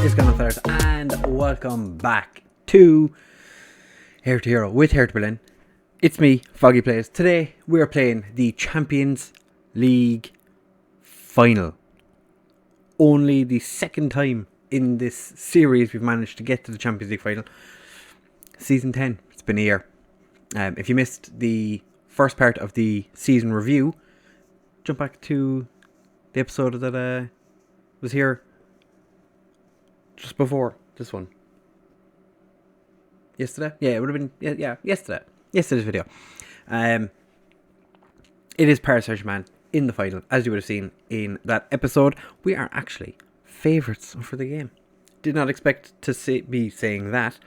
is going on, fellas, and welcome back to Hertha Hero with Hertha Berlin. It's me, Foggy Plays. Today we are playing the Champions League final. Only the second time in this series we've managed to get to the Champions League final. Season 10, it's been a year. If you missed the first part of the season review, jump back to the episode that was here just before this one. Yesterday? Yeah, it would have been yesterday. Yesterday's video. It is Paris Saint-Germain in the final, as you would have seen in that episode. We are actually favourites for the game. Did not expect to be saying that.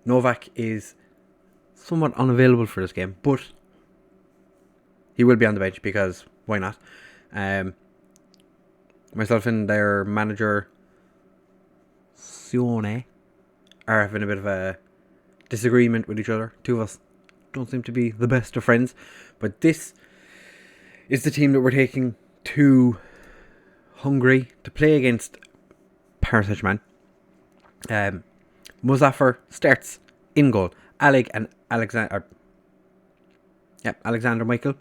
Novak is somewhat unavailable for this game, but he will be on the bench because why not? Myself and their manager Sione are having a bit of a disagreement with each other. Two of us don't seem to be the best of friends, but this is the team that we're taking to Hungary to play against Paris Saint-Germain. Muzaffar starts in goal. Alexander Mitchell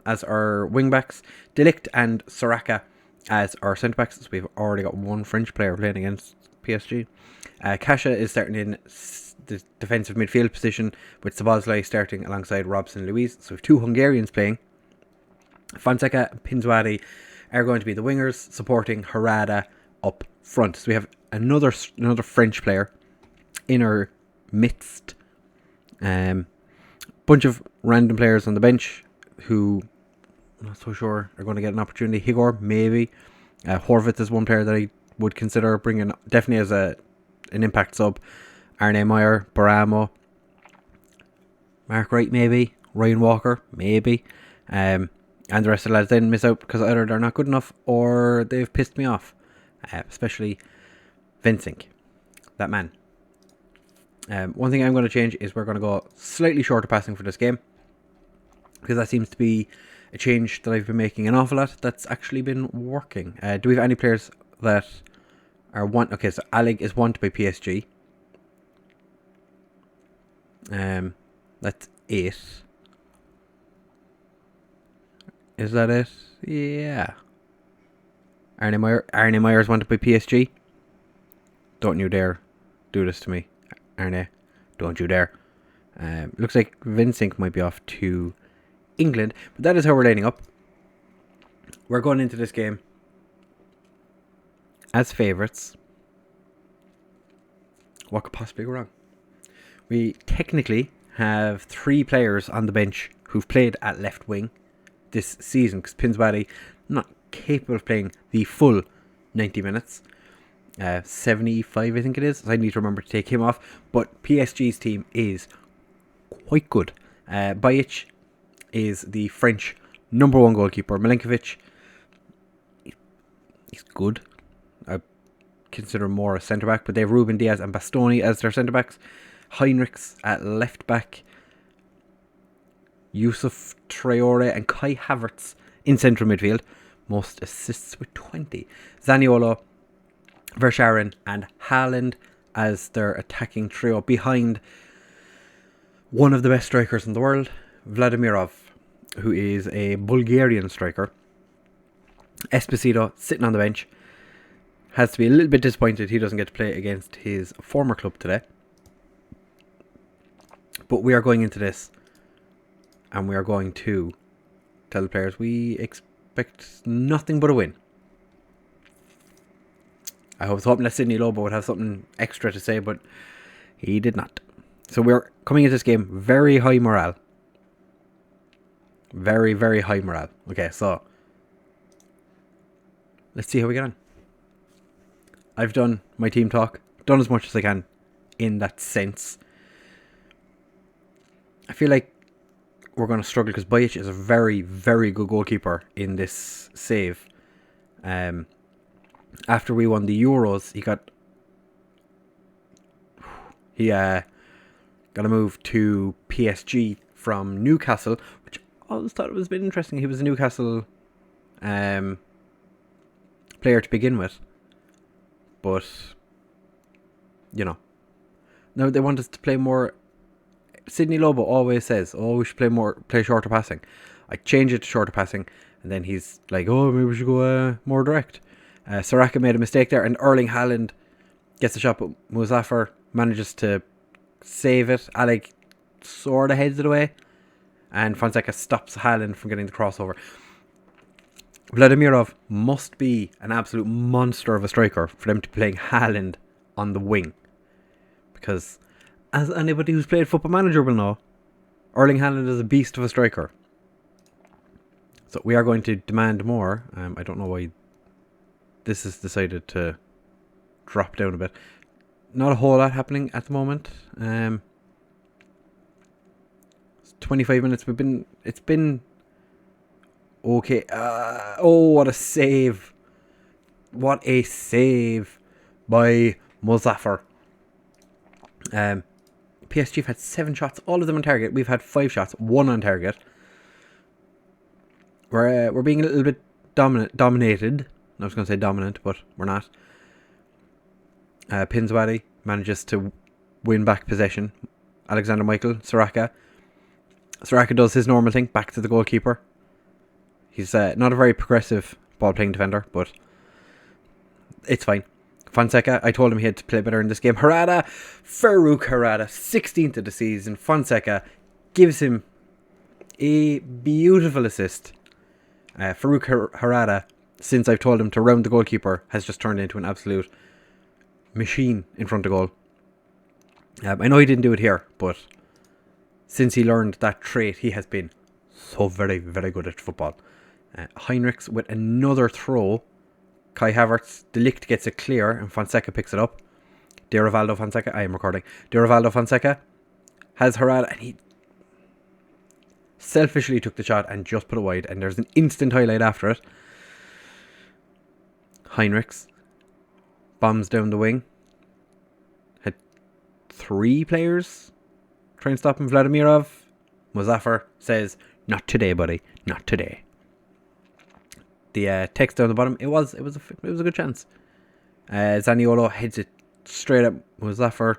as our wing backs. Delict and Soraka as our centre backs. So we've already got one French player playing against PSG. Kasha is starting in the defensive midfield position, with Lvly starting alongside Robson and Louise. So we have two Hungarians playing. Fonseca and Pinzwadi are going to be the wingers, supporting Harada up front. So we have another French player in our midst. Bunch of random players on the bench who I'm not so sure are going to get an opportunity. Higor, maybe. Horvath is one player that I would consider bringing, definitely as an impact sub. Arne Meyer, Baramo, Mark Wright, maybe. Ryan Walker, maybe. And the rest of the lads then miss out because either they're not good enough or they've pissed me off. Especially Vincent, that man. One thing I'm going to change is we're going to go slightly shorter passing for this game, because that seems to be a change that I've been making an awful lot that's actually been working. Do we have any players that are want? Okay, so Alec is wanted by PSG. That's it. Is that it? Yeah. Arne Meyer is wanted by PSG. Don't you dare do this to me, Arne. Don't you dare. Looks like Vincent might be off to England, but that is how we're lining up. We're going into this game as favourites. What could possibly go wrong? We technically have 3 players on the bench who've played at left wing this season, because Pinzwadi not capable of playing the full 90 minutes. 75 I think it is, so I need to remember to take him off. But PSG's team is quite good. Bajic is the French number 1 goalkeeper. Milinkovic, he's good. I consider more a centre back, but they have Ruben Diaz and Bastoni as their centre backs. Heinrichs at left back. Yusuf Traore and Kai Havertz in central midfield. Most assists with 20. Zaniolo, Verscharen and Haaland as their attacking trio, behind one of the best strikers in the world, Vladimirov, who is a Bulgarian striker. Esposito sitting on the bench. Has to be a little bit disappointed he doesn't get to play against his former club today. But we are going into this and we are going to tell the players we expect nothing but a win. I was hoping that Sidney Lobo would have something extra to say, but he did not. So we're coming into this game very high morale. Very, very high morale. Okay, so let's see how we get on. I've done my team talk. Done as much as I can in that sense. I feel like we're going to struggle because Bajic is a very, very good goalkeeper in this save. After we won the Euros, he got a move to PSG from Newcastle, which I always thought it was a bit interesting. He was a Newcastle player player to begin with. But, you know. Now they want us to play more. Sidney Lobo always says, we should play shorter passing. I change it to shorter passing, and then he's like, maybe we should go more direct. Soraka made a mistake there, and Erling Haaland gets a shot, but Muzaffar manages to save it. Alec sort of heads it away, and Fonseca stops Haaland from getting the crossover. Vladimirov must be an absolute monster of a striker for them to be playing Haaland on the wing. Because, as anybody who's played Football Manager will know, Erling Haaland is a beast of a striker. So we are going to demand more. I don't know why this has decided to drop down a bit. Not a whole lot happening at the moment. 25 minutes. It's been okay. What a save! What a save by Muzaffar. PSG have had 7 shots, all of them on target. We've had 5 shots, 1 on target. We're being a little bit dominated. I was going to say dominant, but we're not. Pinzwadi manages to win back possession. Alexander Michael, Soraka. Soraka does his normal thing, back to the goalkeeper. He's not a very progressive ball-playing defender, but it's fine. Fonseca, I told him he had to play better in this game. Farouk Harada, 16th of the season. Fonseca gives him a beautiful assist. Farouk Harada, since I've told him to round the goalkeeper, has just turned into an absolute machine in front of goal. I know he didn't do it here, but since he learned that trait, he has been so very, very good at football. Heinrichs with another throw. Kai Havertz, De Ligt gets it clear, and Fonseca picks it up. Derivaldo Fonseca, I am recording. Derivaldo Fonseca has Harada, and he selfishly took the shot and just put it wide, and there's an instant highlight after it. Heinrichs bombs down the wing. Had 3 players try and stop him. Vladimirov. Muzaffar says, "Not today, buddy. Not today." The text down the bottom, it was a good chance. Zaniolo heads it straight up Muzaffar,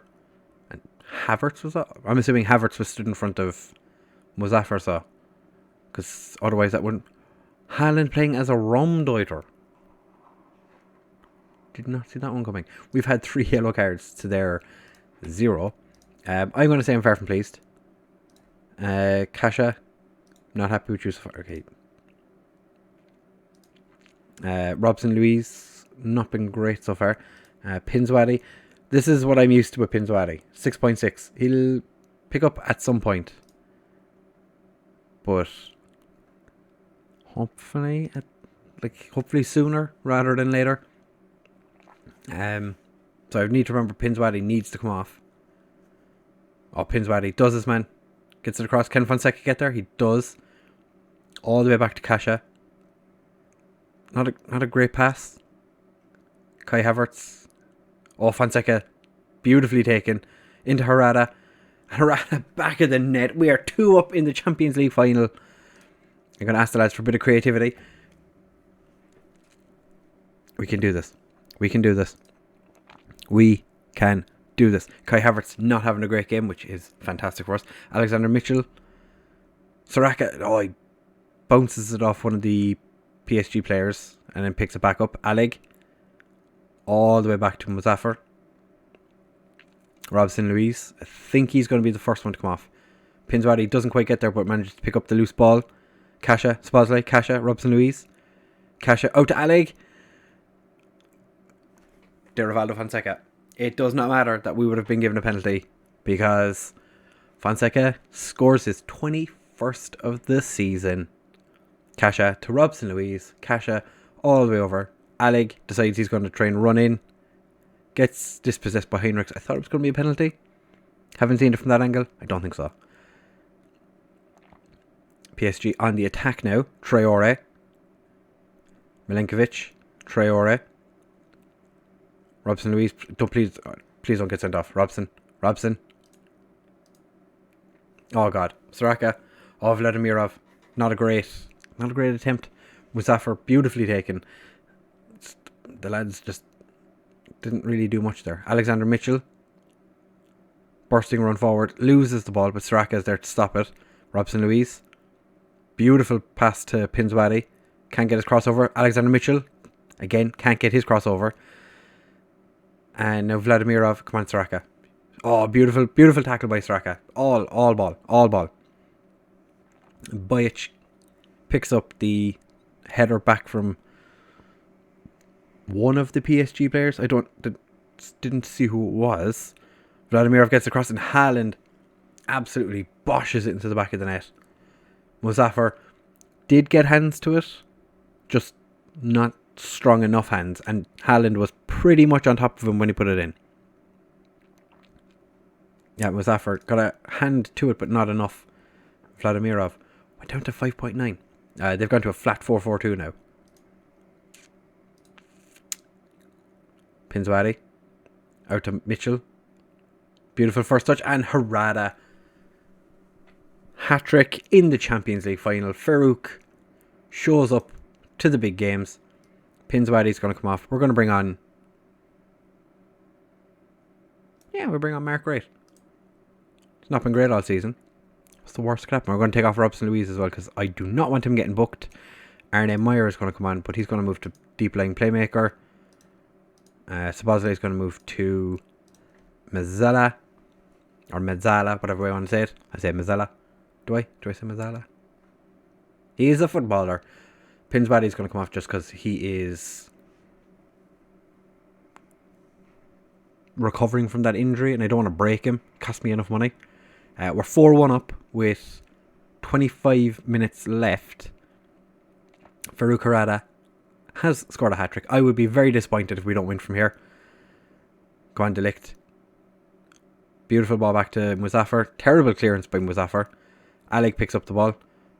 and Havertz was up. I'm assuming Havertz was stood in front of Muzaffar, so because otherwise that wouldn't. Haaland playing as a Raumdeuter. Did not see that one coming. We've had 3 yellow cards to their 0. I'm going to say I'm far from pleased. Kasha, not happy with you so far. Okay. Robson Louise, not been great so far. Pinzwadi, this is what I'm used to with Pinzwadi. 6.6. He'll pick up at some point, but hopefully sooner rather than later. So I need to remember Pinzwadi needs to come off. Pinzwadi does this, man. Gets it across. Can Fonseca get there? He does. All the way back to Kasha. Not a great pass. Kai Havertz. Fonseca. Beautifully taken. Into Harada. Harada back of the net. We are 2 up in the Champions League final. I'm going to ask the lads for a bit of creativity. We can do this. We can do this. We can do this. Kai Havertz not having a great game, which is fantastic for us. Alexander Mitchell. Soraka. He bounces it off one of the PSG players and then picks it back up. Alec. All the way back to Muzaffar. Robson Louise. I think he's going to be the first one to come off. Pinzwadi doesn't quite get there, but manages to pick up the loose ball. Kasha. Spozley. Kasha. Robson Louise. Kasha out to Alec. Derivaldo Fonseca. It does not matter that we would have been given a penalty because Fonseca scores his 21st of the season. Kasha to Robson Louise. Kasha all the way over. Alec decides he's going to try and run in. Gets dispossessed by Heinrichs. I thought it was going to be a penalty. Haven't seen it from that angle. I don't think so. PSG on the attack now. Traore. Milenkovic. Traore. Robson Louise. Please don't get sent off. Robson. Oh God. Soraka. Vladimirov. Not a great attempt. Muzaffar beautifully taken. the lads just didn't really do much there. Alexander Mitchell, bursting run forward, loses the ball, but Straka is there to stop it. Robson Luis, beautiful pass to Pinswadi, can't get his crossover. Alexander Mitchell, again, can't get his crossover. And now Vladimirov, come on Straka. Oh, beautiful, beautiful tackle by Straka. All ball. Bajic picks up the header back from one of the PSG players. I didn't see who it was. Vladimirov gets across and Haaland absolutely boshes it into the back of the net. Muzaffar did get hands to it, just not strong enough hands, and Haaland was pretty much on top of him when he put it in. Yeah, Muzaffar got a hand to it, but not enough. Vladimirov went down to 5.9. They've gone to a flat 4.42 now. Pinswadi out to Mitchell. Beautiful first touch, and Herrada. Hat-trick in the Champions League final. Farouk shows up to the big games. Pinswadi's going to come off. We're going to bring on... Yeah, we'll bring on Mark Wright. He's not been great all season. What's the worst crap? We're going to take off Robson Luis as well, because I do not want him getting booked. Arne Meyer is going to come on, but he's going to move to deep lying playmaker. Sabozley is going to move to Mezzala. Or Mezzala, whatever way I want to say it. I say Mezzala. Do I say Mezzala? He is a footballer. Pinswadi is going to come off just because he is recovering from that injury and I don't want to break him. It cost me enough money. We're 4-1 up with 25 minutes left. Farouk Herrada has scored a hat-trick. I would be very disappointed if we don't win from here. Go on, Delict. Beautiful ball back to Muzaffar. Terrible clearance by Muzaffar. Alec picks up the ball.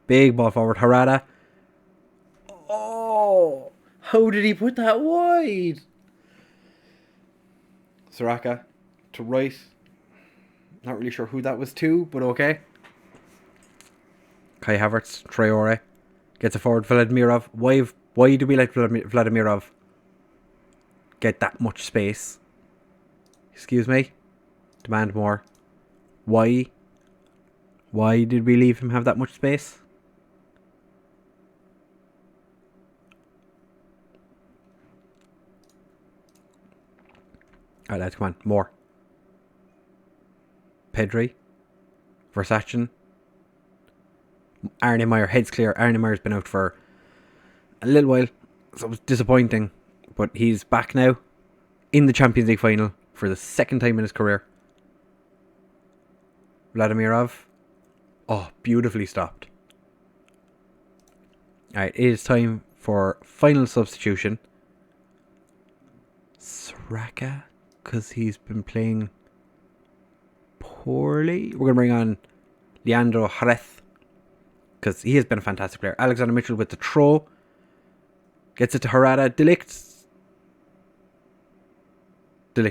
Big ball forward. Herrada. Oh, how did he put that wide? Straka to right. Not really sure who that was to, but okay. Kai Havertz, Traore gets it forward. Vladimirov. Why do we let Vladimirov get that much space? Excuse me. Demand more. Why? Why did we leave him have that much space? Alright, lads, come on. More. Pedri. Versachin. Arne Meyer, heads clear. Arne Meyer's been out for a little while, so it was disappointing. But he's back now in the Champions League final for the second time in his career. Vladimirov. Oh, beautifully stopped. Alright, it is time for final substitution. Straka, because he's been playing poorly. We're going to bring on Leandro Jerez, because he has been a fantastic player. Alexander Mitchell with the throw. Gets it to Herrada. Delict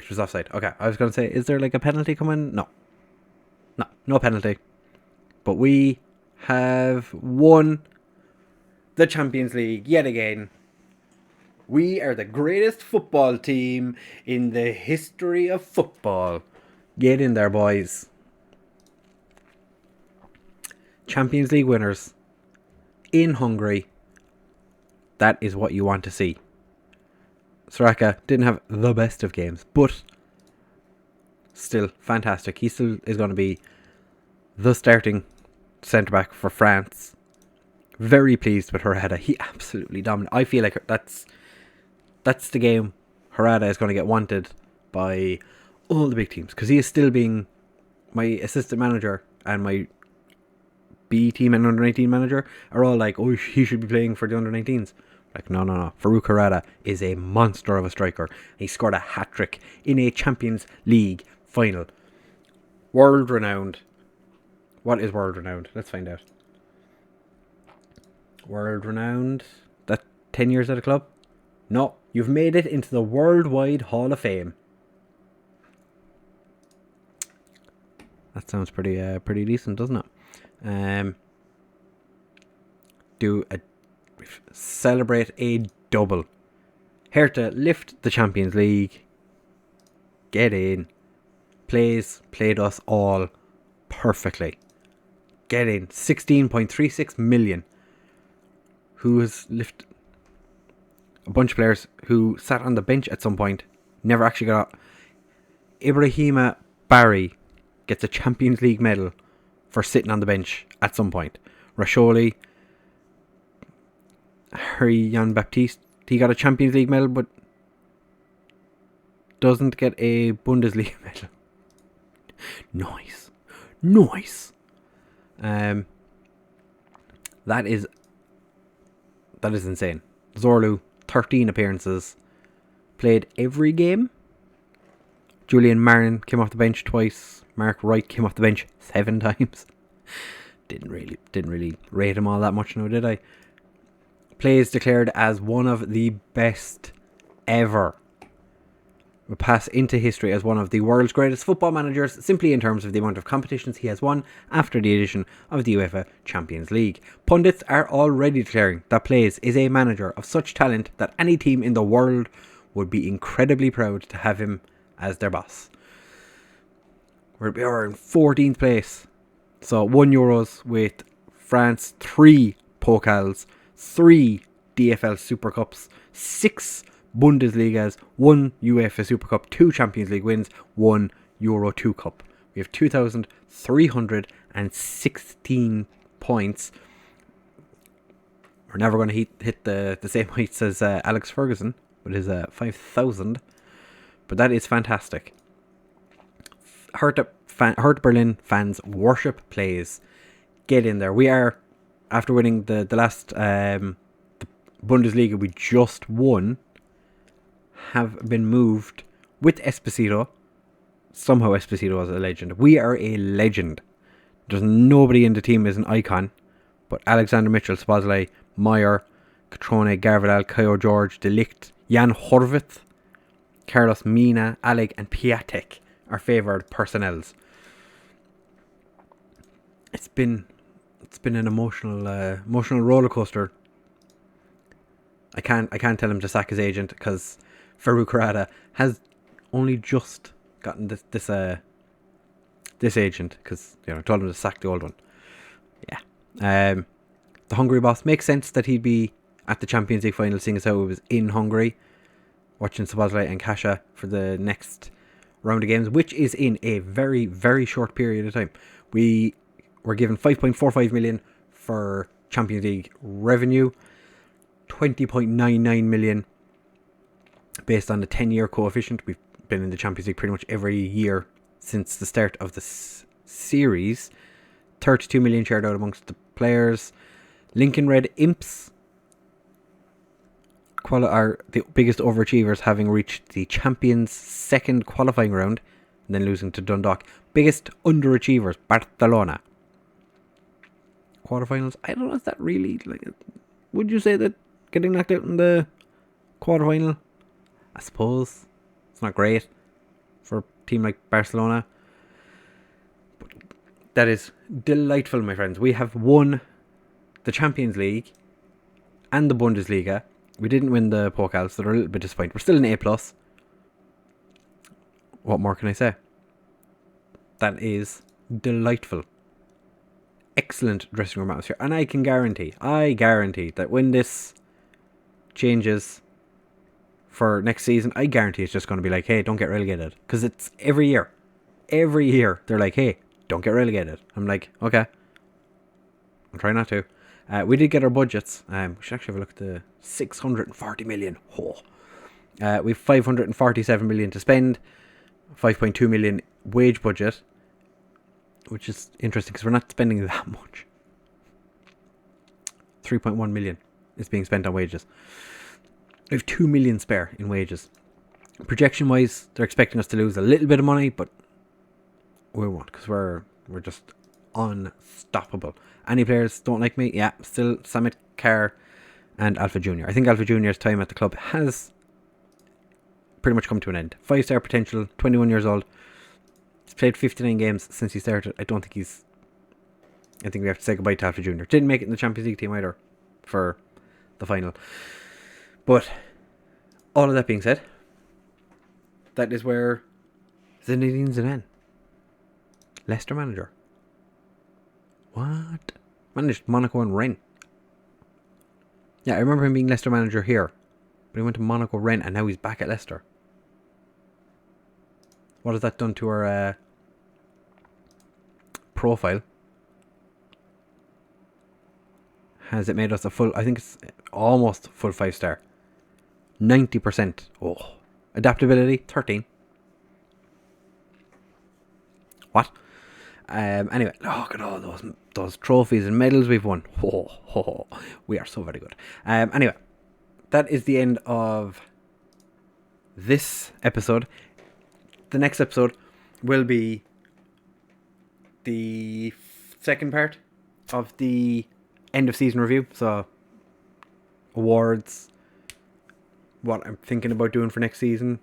was offside. Okay, I was going to say, is there like a penalty coming? No. No penalty. But we have won the Champions League yet again. We are the greatest football team in the history of football. Get in there, boys. Champions League winners in Hungary. That is what you want to see. Straka didn't have the best of games, but still fantastic. He still is going to be the starting centre-back for France. Very pleased with Herrada. He absolutely dominated. I feel like that's the game Herrada is going to get wanted by all the big teams, because he is still being my assistant manager and my B team and under 19 manager are all like, oh, he should be playing for the under 19s. Like, no. Farouk Herrada is a monster of a striker. He scored a hat-trick in a Champions League final. World renowned. What is world renowned? Let's find out. World renowned. That 10 years at a club? No, you've made it into the Worldwide Hall of Fame. That sounds pretty decent, doesn't it? Celebrate a double Hertha lift the Champions League. Get in. Played us all perfectly. Get in. 16.36 million. Who has lifted a bunch of players who sat on the bench at some point. Never actually got out. Ibrahima Barry gets a Champions League medal for sitting on the bench at some point. Rasholi, Harry Jan Baptiste, he got a Champions League medal but doesn't get a Bundesliga medal. Nice. That is insane. Zorlu, 13 appearances, played every game. Julian Marin came off the bench twice. Mark Wright came off the bench 7 times. Didn't really rate him all that much, no, did I? Plays declared as one of the best ever. Will pass into history as one of the world's greatest football managers, simply in terms of the amount of competitions he has won after the addition of the UEFA Champions League. Pundits are already declaring that Plays is a manager of such talent that any team in the world would be incredibly proud to have him as their boss. We are in 14th place. So 1 Euros with France, 3 Pokals, 3 DFL Super Cups, 6 Bundesligas, 1 UEFA Super Cup, 2 Champions League wins, 1 Euro 2 Cup. We have 2,316 points. We're never going to hit the same heights as Alex Ferguson with his 5,000. But that is fantastic. Hertha Berlin fans worship Plays. Get in there. We are, after winning the last the Bundesliga we just won, have been moved with Esposito. Somehow Esposito is a legend. We are a legend. There's nobody in the team is an icon, but Alexander Mitchell, Szoboszlai, Meyer, Catrone, Garvidal, Kayo George, De Ligt, Jan Horvath, Carlos Mina, Alec and Piatek are favoured personnels. It's been an emotional roller coaster. I can't tell him to sack his agent because Farouk Harada has only just gotten this agent because I told him to sack the old one. Yeah. The Hungary boss, makes sense that he'd be at the Champions League final, seeing as how it was in Hungary, watching Szoboszlai and Kasha for the next round of games, which is in a very, very short period of time. We were given 5.45 million for Champions League revenue, 20.99 million based on the 10-year coefficient. We've been in the Champions League pretty much every year since the start of the series. 32 million shared out amongst the players. Lincoln Red Imps are the biggest overachievers, having reached the Champions' second qualifying round and then losing to Dundalk. Biggest underachievers, Barcelona. Quarterfinals, I don't know if that really, would you say that getting knocked out in the quarterfinal, I suppose it's not great for a team like Barcelona, but that is delightful, my friends. We have won the Champions League and the Bundesliga. We didn't win the Pokal, so they're a little bit disappointed. We're still an A+. What more can I say? That is delightful. Excellent dressing room atmosphere. And I guarantee that when this changes for next season, I guarantee it's just going to be like, hey, don't get relegated. Because it's every year. Every year, they're like, hey, don't get relegated. I'm like, okay. I'll try not to. We did get our budgets. We should actually have a look at the 640 million. Oh. We've 547 million to spend. 5.2 million wage budget. Which is interesting because we're not spending that much. 3.1 million is being spent on wages. We have 2 million spare in wages. Projection wise, they're expecting us to lose a little bit of money, but we won't because we're just unstoppable. Any players don't like me? Yeah, still Samit Carr and Alpha Junior. I think Alpha Junior's time at the club has pretty much come to an end. 5-star potential, 21 years old. He's played 59 games since he started. I think we have to say goodbye to Alpha Junior. Didn't make it in the Champions League team either for the final. But All of that being said, that is where Zinedine Zidane, Leicester manager. What? Managed Monaco and Rennes. Yeah, I remember him being Leicester manager here. But he went to Monaco, Rennes, and now he's back at Leicester. What has that done to our profile? Has it made us a full... I think it's almost full 5-star. 90%. Oh. Adaptability, 13. What? Anyway, look at all those trophies and medals we've won. We are so very good. Anyway, that is the end of this episode. The next episode will be the second part of the end of season review. So, awards, what I'm thinking about doing for next season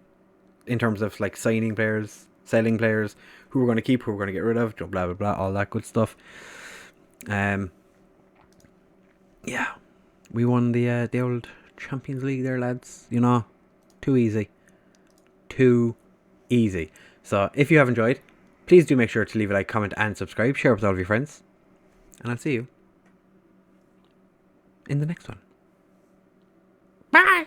in terms of like signing players, selling players, who we're going to keep, who we're going to get rid of, blah blah blah, all that good stuff. Yeah, we won the old Champions League there, lads. You know, too easy. So if you have enjoyed, please do make sure to leave a like, comment and subscribe. Share with all of your friends, and I'll see you in the next one. Bye.